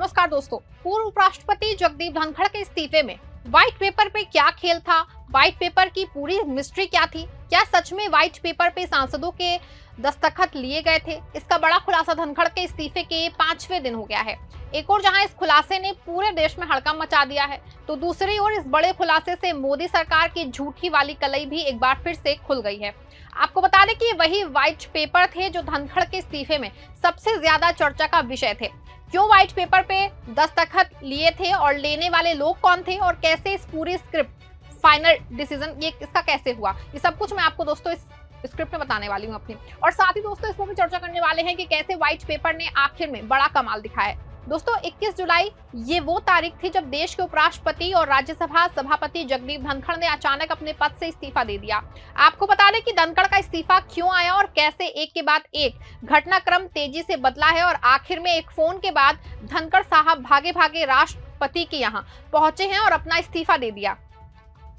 नमस्कार दोस्तों। पूर्व उपराष्ट्रपति जगदीप धनखड़ के इस्तीफे में व्हाइट पेपर पे क्या खेल था, व्हाइट पेपर की पूरी मिस्ट्री क्या थी, क्या सच में व्हाइट पेपर पे सांसदों के दस्तखत लिए गए थे? इसका बड़ा खुलासा धनखड़ के इस्तीफे के 5वें दिन हो गया है। एक और जहां इस खुलासे ने पूरे देश में हड़कंप मचा दिया है, तो दूसरी ओर इस बड़े खुलासे से मोदी सरकार की झूठी वाली कलई भी एक बार फिर से खुल गई है। आपको बता दें कि वही व्हाइट पेपर थे जो धनखड़ के इस्तीफे में सबसे ज्यादा चर्चा का विषय थे। क्यों व्हाइट पेपर पे दस्तखत लिए थे और लेने वाले लोग कौन थे और कैसे इस पूरी स्क्रिप्ट फाइनल डिसीजन ये इसका कैसे हुआ, ये सब कुछ मैं आपको दोस्तों इस स्क्रिप्ट में बताने वाली हूँ अपनी। और साथ ही दोस्तों इसमें भी चर्चा करने वाले हैं कि कैसे व्हाइट पेपर ने आखिर में बड़ा कमाल दिखाया है। दोस्तों 21 जुलाई ये वो तारीख थी जब देश के उपराष्ट्रपति और राज्यसभा सभापति जगदीप धनखड़ ने अचानक अपने पद से इस्तीफा दे दिया। आपको बता दें कि धनखड़ का इस्तीफा क्यों आया और कैसे एक के बाद एक घटनाक्रम तेजी से बदला है और आखिर में एक फोन के बाद धनखड़ साहब भागे भागे राष्ट्रपति के यहाँ पहुंचे हैं और अपना इस्तीफा दे दिया।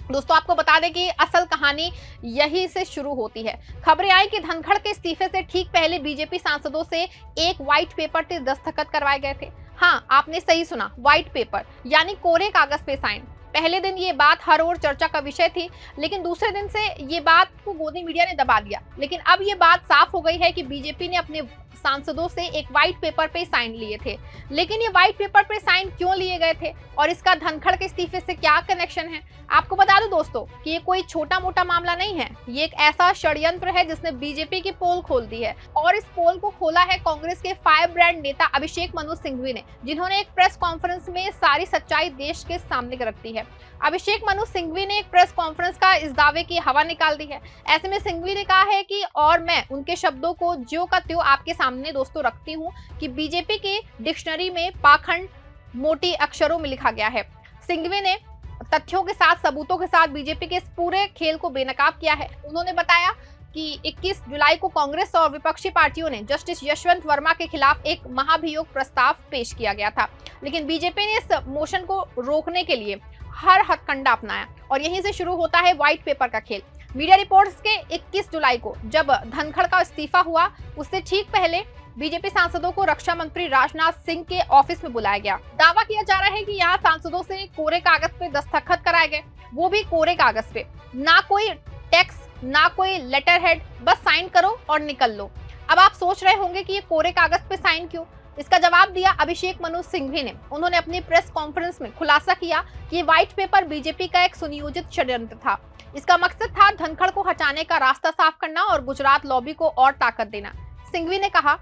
दोस्तों आपको बता दें कि असल कहानी यही से शुरू होती है। खबरें आई कि धनखड़ के इस्तीफे से ठीक पहले बीजेपी सांसदों से एक व्हाइट पेपर पे दस्तखत करवाए गए थे। हाँ, आपने सही सुना, व्हाइट पेपर यानी कोरे कागज पे साइन। पहले दिन ये बात हर ओर चर्चा का विषय थी, लेकिन दूसरे दिन से ये बात को गोदी मीडिया ने दबा दिया। लेकिन अब ये बात साफ हो गई है कि बीजेपी ने अपने सांसदों से एक व्हाइट पेपर पे साइन लिए थे। लेकिन ये व्हाइट पेपर पे साइन क्यों लिए गए थे और इसका धनखड़ के इस्तीफे से क्या कनेक्शन है? आपको बता दूं दोस्तों कि ये कोई छोटा मोटा मामला नहीं है। ये एक ऐसा षड्यंत्र है जिसने बीजेपी की पोल खोल दी है और इस पोल को खोला है कांग्रेस के फायर ब्रांड नेता अभिषेक मनु सिंघवी ने, जिन्होंने एक प्रेस कॉन्फ्रेंस में सारी सच्चाई देश के सामने रख दी है। अभिषेक मनु सिंघवी ने एक प्रेस कॉन्फ्रेंस का इस दावे की हवा निकाल दी है। ऐसे में सिंघवी ने कहा है कि और मैं उनके शब्दों को ज्यों का त्यों आपके सामने दोस्तों रखती हूं कि बीजेपी के डिक्शनरी में पाखंड मोटी अक्षरों में लिखा गया है। सिंघवी ने तथ्यों के साथ सबूतों के साथ बीजेपी के इस पूरे खेल को बेनकाब किया है। उन्होंने बताया कि 21 जुलाई को कांग्रेस और विपक्षी पार्टियों ने जस्टिस यशवंत वर्मा के खिलाफ एक महाभियोग प्रस्ताव पेश किया गया था, लेकिन बीजेपी ने इस मोशन को रोकने के लिए हर हथकंडा अपनाया और यहीं से शुरू होता है व्हाइट पेपर का खेल। मीडिया रिपोर्ट्स के 21 जुलाई को जब धनखड़ का इस्तीफा हुआ, उससे ठीक पहले बीजेपी सांसदों को रक्षा मंत्री राजनाथ सिंह के ऑफिस में बुलाया गया। दावा किया जा रहा है कि यहाँ सांसदों से कोरे कागज पे दस्तखत कराए गए, वो भी कोरे कागज पे, ना कोई टेक्स्ट ना कोई लेटर हेड, बस साइन करो और निकल लो। अब आप सोच रहे होंगे कि ये कोरे कागज पे साइन क्यों? इसका जवाब दिया अभिषेक मनु सिंघवी ने। उन्होंने अपनी प्रेस कॉन्फ्रेंस में खुलासा किया कि ये व्हाइट पेपर बीजेपी का एक सुनियोजित षड्यंत्र था। इसका मकसद था धनखड़ को हटाने का रास्ता साफ करना और गुजरात लॉबी को और ताकत देना। सिंघवी ने कहा,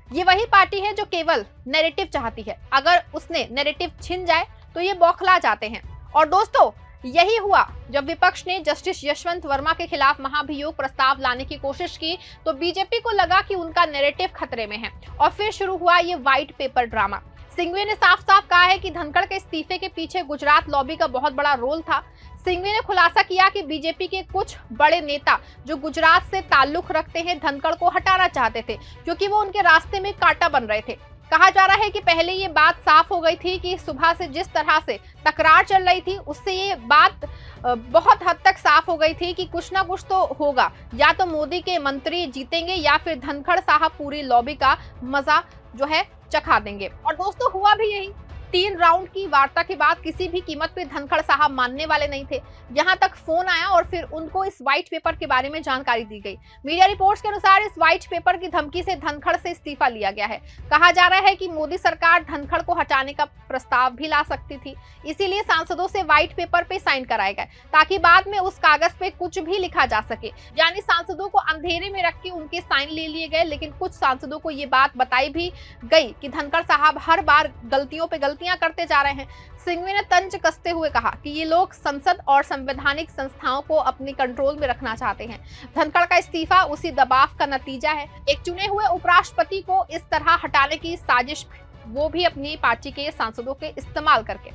ये वही पार्टी है जो केवल नैरेटिव चाहती है, अगर उसने नैरेटिव छिन जाए तो ये बौखला जाते हैं। और दोस्तों यही हुआ जब विपक्ष ने जस्टिस यशवंत वर्मा के खिलाफ महाभियोग प्रस्ताव लाने की कोशिश की तो बीजेपी को लगा कि उनका नैरेटिव खतरे में है और फिर शुरू हुआ ये व्हाइट पेपर ड्रामा। सिंघवी ने साफ साफ कहा है कि धनखड़ के इस्तीफे के पीछे गुजरात लॉबी का बहुत बड़ा रोल था। सिंघवी ने खुलासा किया कि बीजेपी के कुछ बड़े नेता जो गुजरात से ताल्लुक रखते हैं धनखड़ को हटाना चाहते थे क्योंकि वो उनके रास्ते में कांटा बन रहे थे। कहा जा रहा है कि पहले ये बात साफ हो गई थी कि सुबह से जिस तरह से तकरार चल रही थी उससे ये बात बहुत हद तक साफ हो गई थी कि कुछ ना कुछ तो होगा, या तो मोदी के मंत्री जीतेंगे या फिर धनखड़ साहब पूरी लॉबी का मजा जो है चखा देंगे। और दोस्तों हुआ भी यही। 3 राउंड की वार्ता के बाद किसी भी कीमत पे धनखड़ साहब मानने वाले नहीं थे। यहाँ तक फोन आया और फिर उनको इस व्हाइट पेपर के बारे में जानकारी दी गई। मीडिया रिपोर्ट्स के अनुसार इस व्हाइट पेपर की धमकी से धनखड़ से इस्तीफा लिया गया है। कहा जा रहा है कि मोदी सरकार धनखड़ को हटाने का प्रस्ताव भी ला सकती थी, इसीलिए सांसदों से व्हाइट पेपर पे साइन कराए गए ताकि बाद में उस कागज पे कुछ भी लिखा जा सके। यानी सांसदों को अंधेरे में रख के उनके साइन ले लिए गए, लेकिन कुछ सांसदों को ये बात बताई भी गई कि धनखड़ साहब हर बार गलतियों पे गलतियां करते जा रहे हैं। सिंघवी ने तंज कसते हुए कहा कि ये लोग संसद और संवैधानिक संस्थाओं को अपने कंट्रोल में रखना चाहते हैं। धनखड़ का इस्तीफा उसी दबाव का नतीजा है। एक चुने हुए उपराष्ट्रपति को इस तरह हटाने की साजिश, वो भी अपनी पार्टी के सांसदों के इस्तेमाल करके।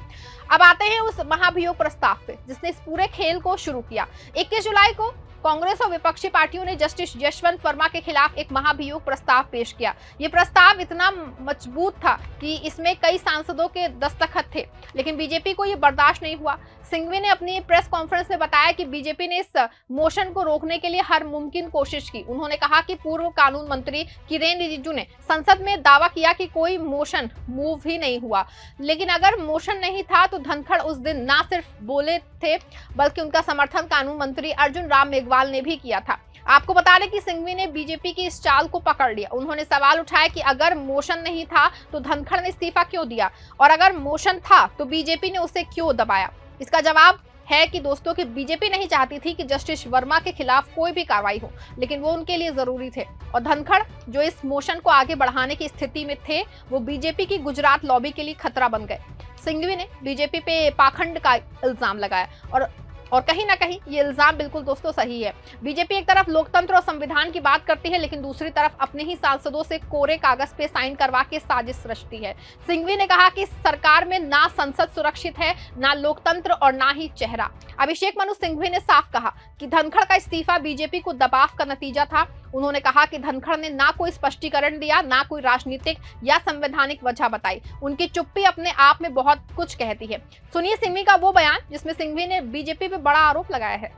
अब आते हैं उस महाभियोग प्रस्ताव पे जिसने इस पूरे खेल को शुरू किया। 21 जुलाई को कांग्रेस और विपक्षी पार्टियों ने जस्टिस यशवंत वर्मा के खिलाफ एक महाभियोग प्रस्ताव पेश किया। ये प्रस्ताव इतना मजबूत था कि इसमें कई सांसदों के दस्तखत थे, लेकिन बीजेपी को ये बर्दाश्त नहीं हुआ। सिंघवी ने अपनी प्रेस कॉन्फ्रेंस में बताया कि बीजेपी ने इस मोशन को रोकने के लिए हर मुमकिन कोशिश की। उन्होंने कहा कि पूर्व कानून मंत्री किरेन रिजिजू ने संसद में दावा किया कि कोई मोशन मूव ही नहीं हुआ, लेकिन अगर मोशन नहीं था तो धनखड़ उस दिन ना सिर्फ बोले थे बल्कि उनका समर्थन कानून मंत्री अर्जुन राम मेघवाल ने भी किया था। आपको बता दें कि सिंघवी ने बीजेपी की इस चाल को पकड़ लिया। उन्होंने सवाल उठाया कि अगर मोशन नहीं था तो धनखड़ ने इस्तीफा क्यों दिया, और अगर मोशन था तो बीजेपी ने उसे क्यों दबाया। इसका जवाब है कि दोस्तों की बीजेपी नहीं चाहती थी कि जस्टिस वर्मा के खिलाफ कोई भी कार्रवाई हो, लेकिन वो उनके लिए जरूरी थे। और धनखड़ जो इस मोशन को आगे बढ़ाने की स्थिति में थे, वो बीजेपी की गुजरात लॉबी के लिए खतरा बन गए। सिंघवी ने बीजेपी पे पाखंड का इल्जाम लगाया और कहीं ना कहीं ये इल्जाम बिल्कुल दोस्तों सही है। बीजेपी एक तरफ लोकतंत्र और संविधान की बात करती है, लेकिन दूसरी तरफ अपने ही सांसदों से कोरे कागज पे साइन करवा के साजिश रचती है। सिंघवी ने कहा कि सरकार में ना संसद सुरक्षित है, ना लोकतंत्र और ना ही चेहरा। अभिषेक मनु सिंघवी ने साफ कहा कि धनखड़ का इस्तीफा बीजेपी को दबाव का नतीजा था। उन्होंने कहा कि धनखड़ ने ना कोई स्पष्टीकरण दिया, ना कोई राजनीतिक या संवैधानिक वजह बताई। उनकी चुप्पी अपने आप में बहुत कुछ कहती है। सुनिए सिंघवी का वो बयान जिसमें सिंघवी ने बीजेपी पे बड़ा आरोप लगाया है।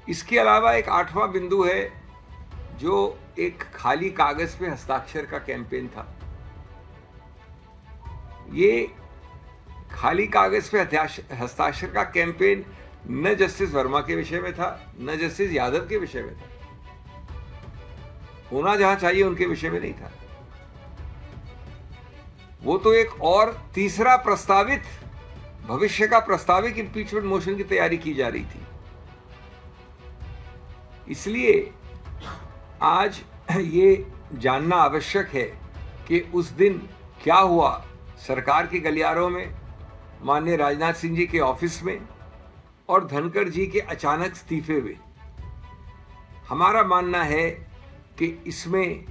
इसके अलावा एक 8वां बिंदु है जो एक खाली कागज पे हस्ताक्षर का कैंपेन था। ये खाली कागज पे हस्ताक्षर का कैंपेन न जस्टिस वर्मा के विषय में था, न जस्टिस यादव के विषय में था। होना जहां चाहिए उनके विषय में नहीं था। वो तो एक और तीसरा प्रस्तावित भविष्य का प्रस्तावित इंपीचमेंट मोशन की तैयारी की जा रही थी। इसलिए आज ये जानना आवश्यक है कि उस दिन क्या हुआ सरकार के गलियारों में, माननीय राजनाथ सिंह जी के ऑफिस में और धनखड़ जी के अचानक इस्तीफे में। हमारा मानना है कि इसमें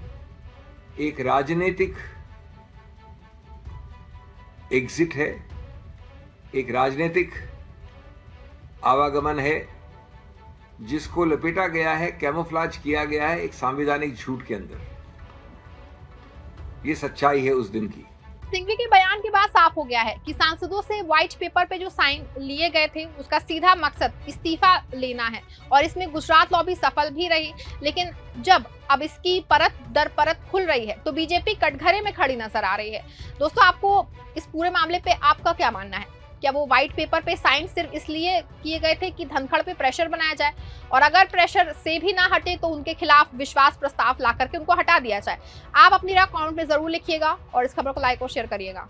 एक राजनीतिक एग्जिट है, एक राजनीतिक आवागमन है जिसको लपेटा गया है, कैमोफ्लेज किया गया है एक संवैधानिक झूठ के अंदर। ये सच्चाई है उस दिन की। सिंघवी के बयान के बाद साफ हो गया है कि सांसदों से व्हाइट पेपर पे जो साइन लिए गए थे उसका सीधा मकसद इस्तीफा लेना है, और इसमें गुजरात लॉबी सफल भी रही। लेकिन जब अब इसकी परत दर परत खुल रही है तो बीजेपी कटघरे में खड़ी नजर आ रही है। दोस्तों, आपको इस पूरे मामले पे आपका क्या मानना है? क्या वो व्हाइट पेपर पे साइन सिर्फ इसलिए किए गए थे कि धनखड़ पे प्रेशर बनाया जाए, और अगर प्रेशर से भी ना हटे तो उनके खिलाफ विश्वास प्रस्ताव ला करके उनको हटा दिया जाए? आप अपनी राय कमेंट में जरूर लिखिएगा और इस खबर को लाइक और शेयर करिएगा।